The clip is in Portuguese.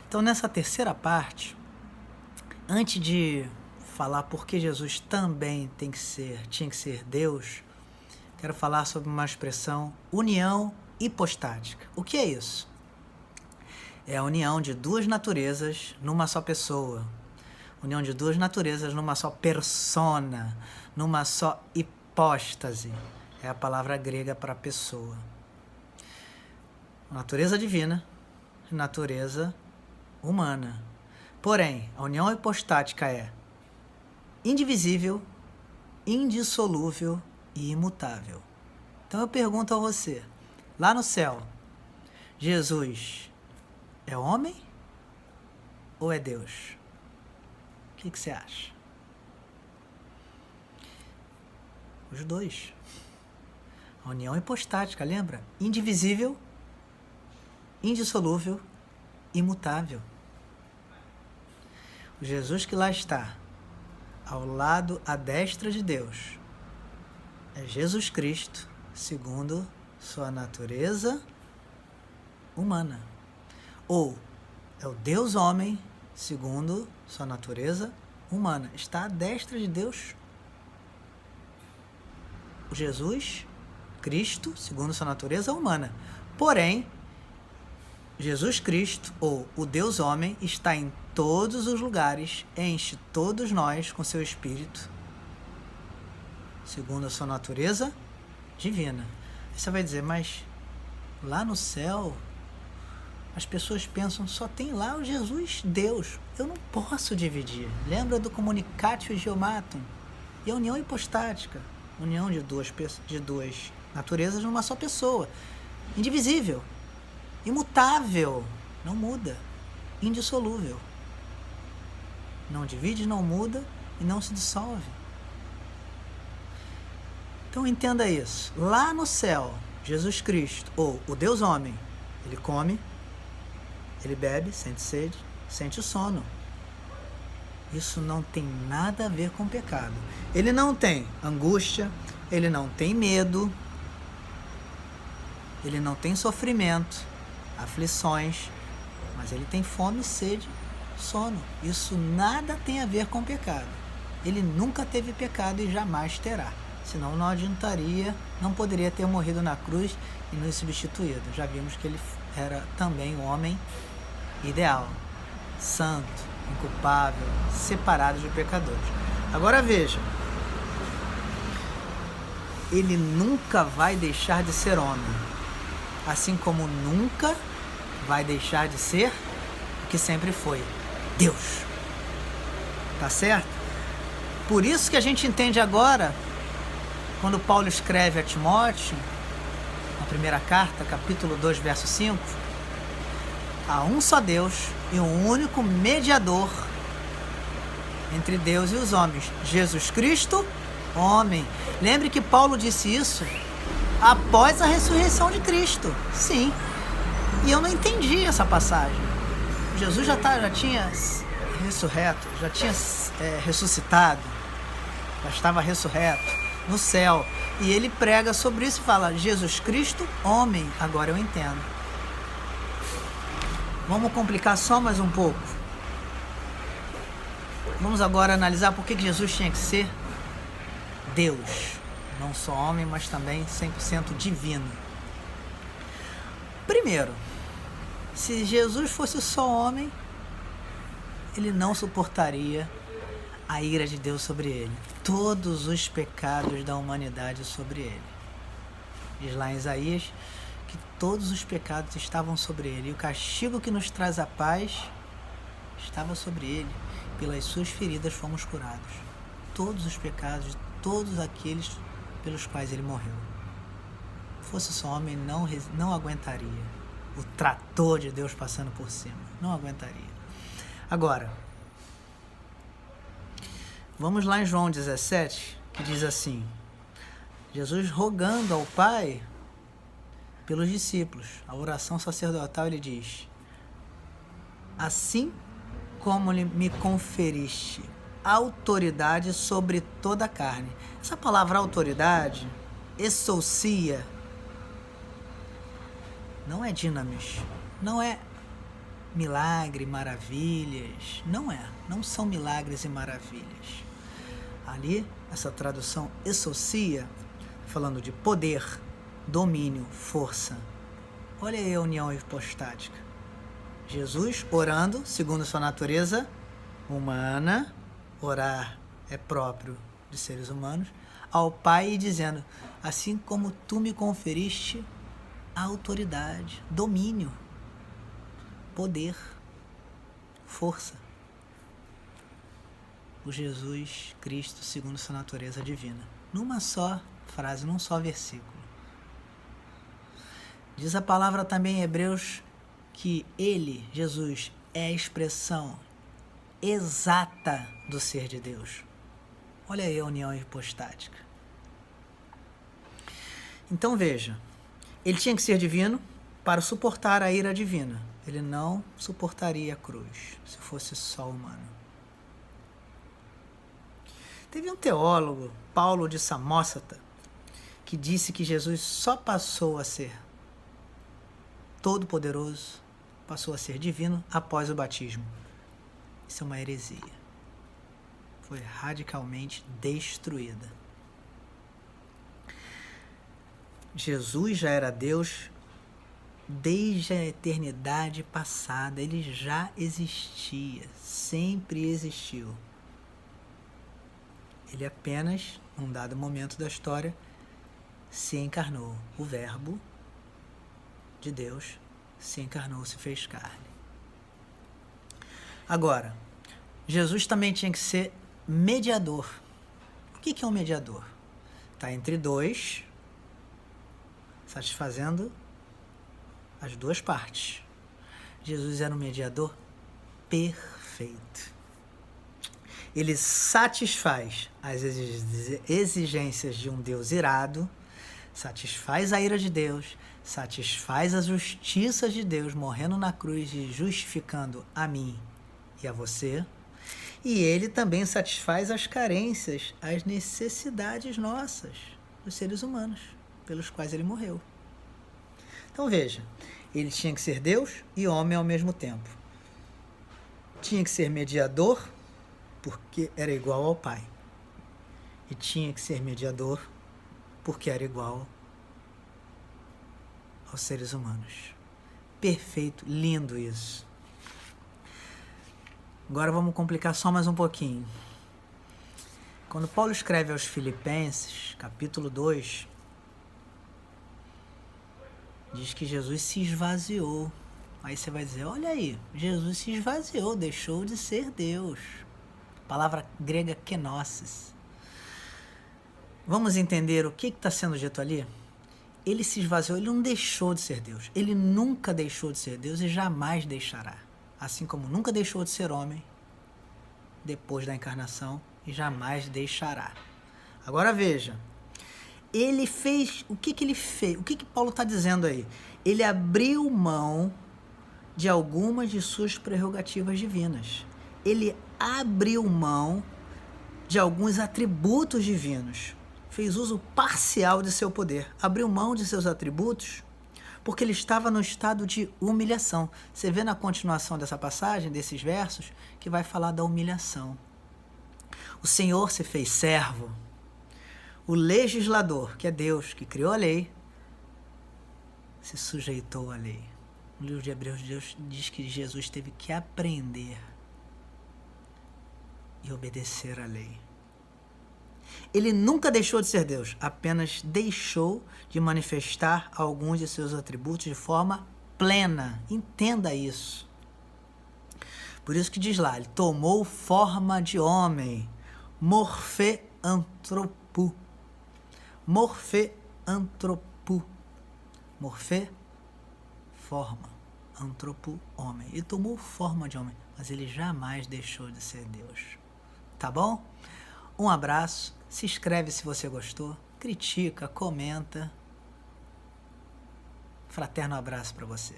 Então, nessa terceira parte, antes de falar por que Jesus também tinha que ser Deus, quero falar sobre uma expressão união hipostática. O que é isso? É a união de duas naturezas numa só pessoa. União de duas naturezas numa só persona, numa só hipóstase. É a palavra grega para pessoa. Natureza divina e natureza humana. Porém, a união hipostática é indivisível, indissolúvel e imutável. Então eu pergunto a você, lá no céu, Jesus é homem ou é Deus? O que você acha? Os dois. A união hipostática, lembra? Indivisível, indissolúvel, imutável. O Jesus que lá está, ao lado à destra de Deus, é Jesus Cristo, segundo sua natureza humana. Ou é o Deus homem, segundo sua natureza humana. Está à destra de Deus. O Jesus Cristo, segundo sua natureza humana. Porém, Jesus Cristo, ou o Deus homem, está em todos os lugares, enche todos nós com seu Espírito, segundo a sua natureza divina. Aí você vai dizer, mas lá no céu, as pessoas pensam, só tem lá o Jesus Deus. Eu não posso dividir. Lembra do Communicatio Idiomatum? E a união hipostática, união de duas naturezas numa só pessoa. Indivisível, imutável, não muda, indissolúvel. Não divide, não muda e não se dissolve. Então entenda isso. Lá no céu, Jesus Cristo, ou o Deus homem, ele come, ele bebe, sente sede, sente sono. Isso não tem nada a ver com pecado. Ele não tem angústia, ele não tem medo, ele não tem sofrimento, aflições, mas ele tem fome, sede, sono. Isso nada tem a ver com pecado. Ele nunca teve pecado e jamais terá. Senão não adiantaria, não poderia ter morrido na cruz e nos substituído. Já vimos que ele era também o homem ideal, santo, inculpável, separado de pecadores. Agora veja, ele nunca vai deixar de ser homem, assim como nunca vai deixar de ser o que sempre foi, Deus. Tá certo? Por isso que a gente entende agora, quando Paulo escreve a Timóteo, na primeira carta, capítulo 2, verso 5, há um só Deus e um único mediador entre Deus e os homens, Jesus Cristo, homem. Lembre que Paulo disse isso após a ressurreição de Cristo. Sim. E eu não entendi essa passagem. Jesus já tinha ressurreto, já tinha ressuscitado, já estava ressurreto no céu. E ele prega sobre isso e fala, Jesus Cristo, homem. Agora eu entendo. Vamos complicar só mais um pouco. Vamos agora analisar por que Jesus tinha que ser Deus. Não só homem, mas também 100% divino. Primeiro, se Jesus fosse só homem, ele não suportaria a ira de Deus sobre ele. Todos os pecados da humanidade sobre ele. Diz lá em Isaías que todos os pecados estavam sobre ele. E o castigo que nos traz a paz estava sobre ele. Pelas suas feridas fomos curados. Todos os pecados de todos aqueles pelos quais ele morreu. Se fosse só homem, não aguentaria o trator de Deus passando por cima. Não aguentaria. Agora, vamos lá em João 17, que diz assim, Jesus rogando ao Pai pelos discípulos, a oração sacerdotal, ele diz, assim como me conferiste autoridade sobre toda a carne. Essa palavra autoridade, exousia, não é dinamis, não é milagre, maravilhas. Não é, não são milagres e maravilhas. Ali, essa tradução exousia, falando de poder, domínio, força. Olha aí a união hipostática. Jesus orando, segundo sua natureza humana, orar é próprio de seres humanos, ao Pai e dizendo, assim como tu me conferiste autoridade, domínio, poder, força. O Jesus Cristo segundo sua natureza divina. Numa só frase, num só versículo. Diz a palavra também em Hebreus que ele, Jesus, é a expressão exata do ser de Deus. Olha aí a união hipostática. Então veja, ele tinha que ser divino para suportar a ira divina. Ele não suportaria a cruz se fosse só humano. Teve um teólogo, Paulo de Samósata, que disse que Jesus só passou a ser todo-poderoso, passou a ser divino após o batismo. Isso é uma heresia. Foi radicalmente destruída. Jesus já era Deus desde a eternidade passada. Ele já existia, sempre existiu. Ele apenas, num dado momento da história, se encarnou. O Verbo de Deus se encarnou, se fez carne. Agora, Jesus também tinha que ser mediador. O que é um mediador? Está entre dois, satisfazendo as duas partes. Jesus era um mediador perfeito. Ele satisfaz as exigências de um Deus irado, satisfaz a ira de Deus, satisfaz a justiça de Deus, morrendo na cruz e justificando a mim e a você. E ele também satisfaz as carências, as necessidades nossas, dos seres humanos, pelos quais ele morreu. Então veja, ele tinha que ser Deus e homem ao mesmo tempo. Tinha que ser mediador, porque era igual ao Pai. E tinha que ser mediador, porque era igual aos seres humanos. Perfeito, lindo isso. Agora vamos complicar só mais um pouquinho. Quando Paulo escreve aos Filipenses, capítulo 2, diz que Jesus se esvaziou. Aí você vai dizer, olha aí, Jesus se esvaziou, deixou de ser Deus. Palavra grega kenosis. Vamos entender o que está sendo dito ali? Ele se esvaziou, ele não deixou de ser Deus. Ele nunca deixou de ser Deus e jamais deixará. Assim como nunca deixou de ser homem depois da encarnação e jamais deixará. Agora veja, ele fez, o que ele fez? O que Paulo está dizendo aí? Ele abriu mão de algumas de suas prerrogativas divinas. Ele abriu mão de alguns atributos divinos. Fez uso parcial de seu poder. Abriu mão de seus atributos porque ele estava no estado de humilhação. Você vê na continuação dessa passagem, desses versos, que vai falar da humilhação. O Senhor se fez servo. O legislador, que é Deus, que criou a lei, se sujeitou à lei. No livro de Hebreus, Deus diz que Jesus teve que aprender e obedecer à lei. Ele nunca deixou de ser Deus, apenas deixou de manifestar alguns de seus atributos de forma plena. Entenda isso. Por isso que diz lá, ele tomou forma de homem, morfê-antropo. Morfê-antropo. Morfê, forma. Antropo, homem. Ele tomou forma de homem, mas ele jamais deixou de ser Deus. Tá bom? Um abraço. Se inscreve se você gostou. Critica, comenta. Fraterno abraço para você.